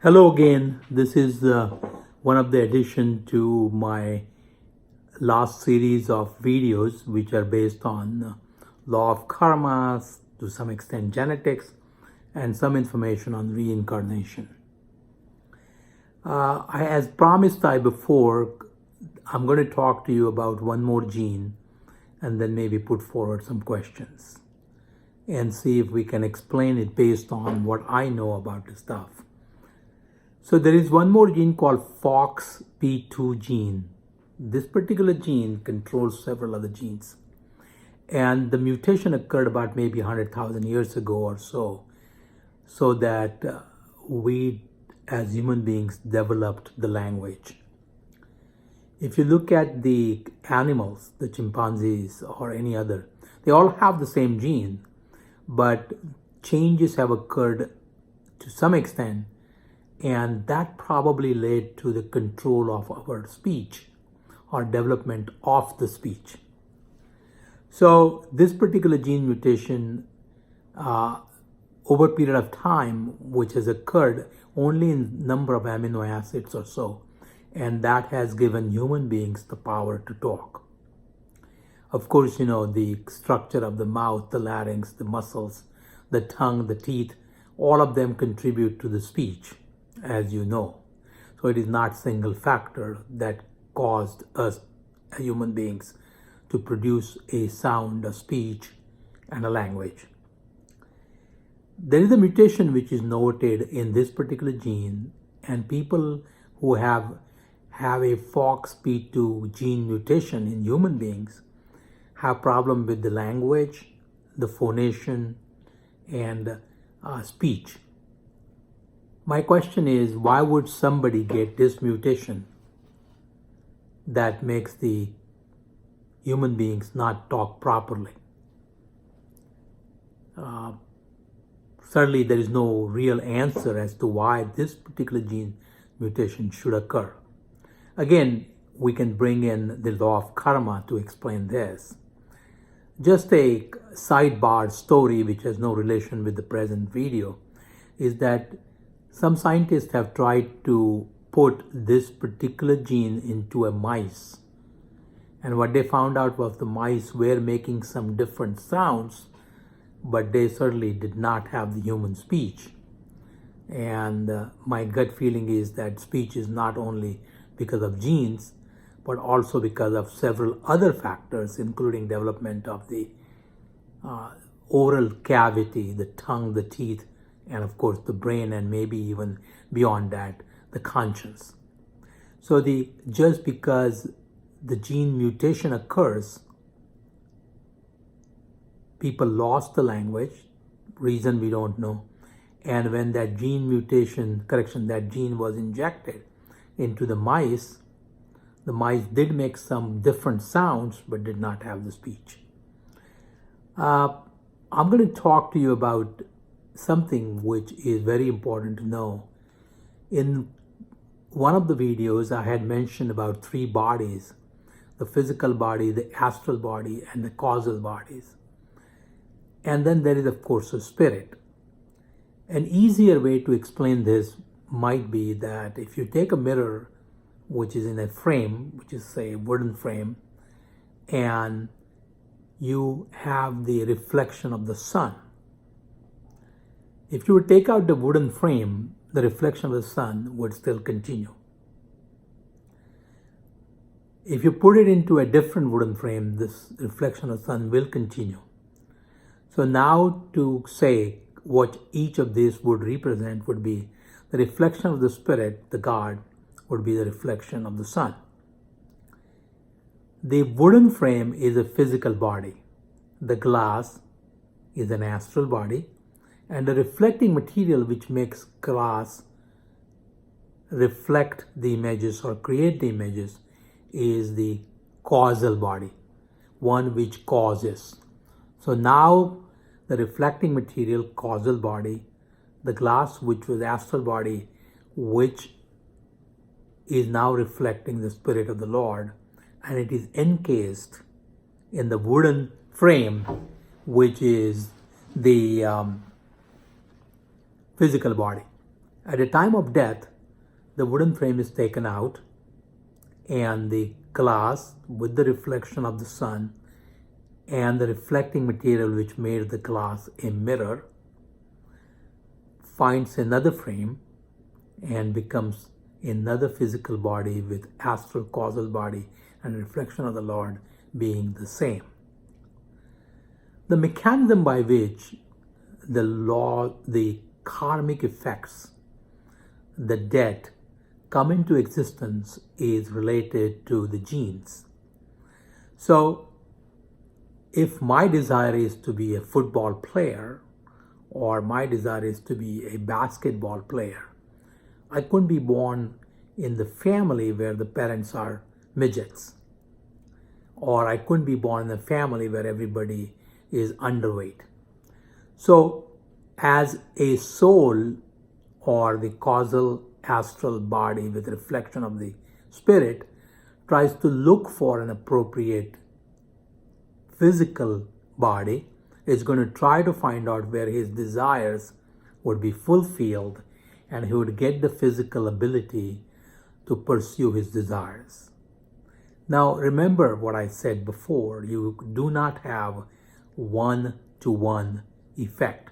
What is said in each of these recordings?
Hello again. This is one of the addition to my last series of videos, which are based on law of karma, to some extent genetics, and some information on reincarnation. As promised before, I'm going to talk to you about one more gene and then maybe put forward some questions and see if we can explain it based on what I know about the stuff. So there is one more gene called FOXP2 gene. This particular gene controls several other genes. And the mutation occurred about maybe 100,000 years ago or so that we as human beings developed the language. If you look at the animals, the chimpanzees or any other, they all have the same gene, but changes have occurred to some extent, and that probably led to the control of our speech or development of the speech. So this particular gene mutation over a period of time, which has occurred only in number of amino acids or so, and that has given human beings the power to talk. Of course, you know, the structure of the mouth, the larynx, the muscles, the tongue, the teeth, all of them contribute to the speech, as you know. So it is not single factor that caused us human beings to produce a sound, a speech, and a language. There is a mutation which is noted in this particular gene, and people who have a FOXP2 gene mutation in human beings have problem with the language, the phonation, and speech. My question is, why would somebody get this mutation that makes the human beings not talk properly? Certainly there is no real answer as to why this particular gene mutation should occur. Again, we can bring in the law of karma to explain this. Just a sidebar story which has no relation with the present video is that some scientists have tried to put this particular gene into a mice. And what they found out was the mice were making some different sounds, but they certainly did not have the human speech. And my gut feeling is that speech is not only because of genes, but also because of several other factors, including development of the oral cavity, the tongue, the teeth, and of course the brain, and maybe even beyond that, the conscience. So just because the gene mutation occurs, people lost the language, reason we don't know. And when that gene mutation, that gene was injected into the mice did make some different sounds, but did not have the speech. I'm going to talk to you about something which is very important to know. In one of the videos, I had mentioned about three bodies: the physical body, the astral body, and the causal bodies. And then there is, of course, a spirit. An easier way to explain this might be that if you take a mirror, which is in a frame, which is, say, a wooden frame, and you have the reflection of the sun. If you would take out the wooden frame, the reflection of the sun would still continue. If you put it into a different wooden frame, this reflection of the sun will continue. So now to say what each of these would represent would be the reflection of the spirit, the God, would be the reflection of the sun. The wooden frame is a physical body. The glass is an astral body. And the reflecting material which makes glass reflect the images or create the images is the causal body, one which causes. So now the reflecting material, causal body, the glass, which was astral body, which is now reflecting the Spirit of the Lord, and it is encased in the wooden frame, which is the physical body. At the time of death, the wooden frame is taken out and the glass with the reflection of the sun and the reflecting material which made the glass a mirror finds another frame and becomes another physical body with astral causal body and reflection of the Lord being the same. The mechanism by which the karmic effects, the dead, come into existence is related to the genes. So, if my desire is to be a football player or my desire is to be a basketball player, I couldn't be born in the family where the parents are midgets. Or I couldn't be born in a family where everybody is underweight. So, as a soul or the causal astral body with reflection of the spirit tries to look for an appropriate physical body, is going to try to find out where his desires would be fulfilled and he would get the physical ability to pursue his desires. Now remember what I said before, you do not have one-to-one effect.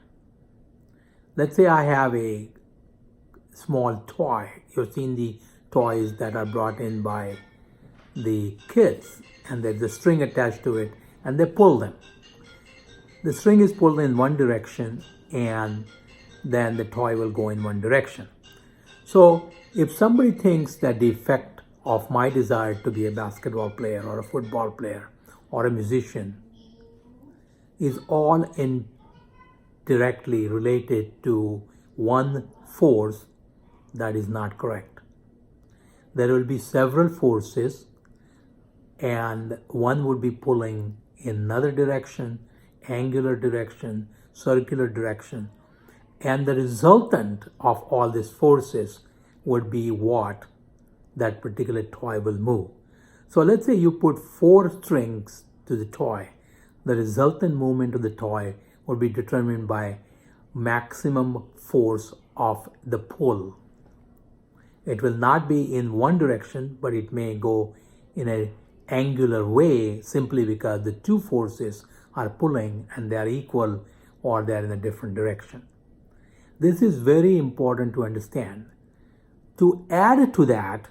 Let's say I have a small toy. You've seen the toys that are brought in by the kids and there's a string attached to it and they pull them. The string is pulled in one direction and then the toy will go in one direction. So if somebody thinks that the effect of my desire to be a basketball player or a football player or a musician is all indirectly related to one force, that is not correct. There will be several forces and one would be pulling in another direction, angular direction, circular direction, and the resultant of all these forces would be what that particular toy will move. So let's say you put 4 strings to the toy. The resultant movement of the toy would be determined by maximum force of the pull. It will not be in one direction, but it may go in an angular way simply because the 2 forces are pulling and they are equal or they are in a different direction. This is very important to understand. To add to that,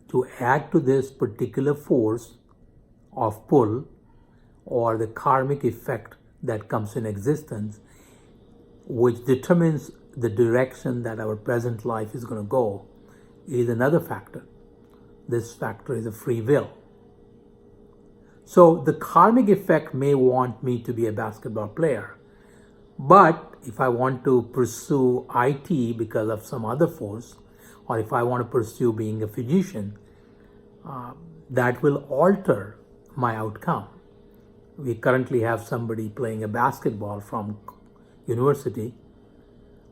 to add to this particular force of pull or the karmic effect that comes in existence, which determines the direction that our present life is going to go, is another factor. This factor is a free will. So the karmic effect may want me to be a basketball player, but if I want to pursue IT because of some other force, or if I want to pursue being a physician, that will alter my outcome. We currently have somebody playing a basketball from university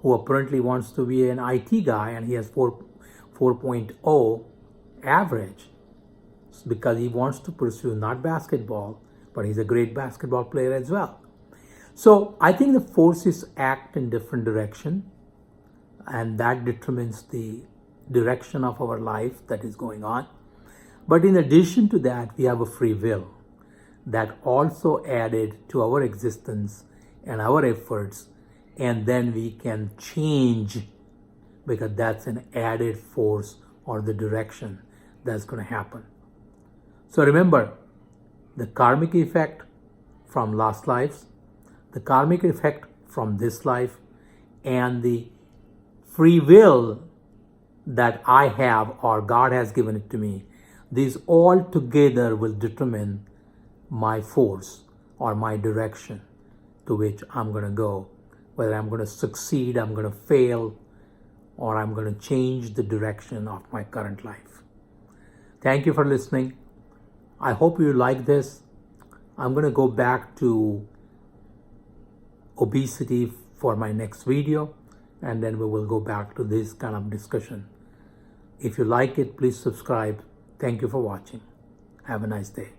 who apparently wants to be an IT guy and he has 4.0 average because he wants to pursue not basketball, but he's a great basketball player as well. So I think the forces act in different direction and that determines the direction of our life that is going on. But in addition to that, we have a free will that also added to our existence and our efforts, and then we can change because that's an added force or the direction that's going to happen. So remember, the karmic effect from last lives, the karmic effect from this life, and the free will that I have or God has given it to me, these all together will determine my force or my direction to which I'm going to go. Whether I'm going to succeed, I'm going to fail, or I'm going to change the direction of my current life. Thank you for listening. I hope you like this. I'm going to go back to obesity for my next video, and then we will go back to this kind of discussion. If you like it, please subscribe. Thank you for watching. Have a nice day.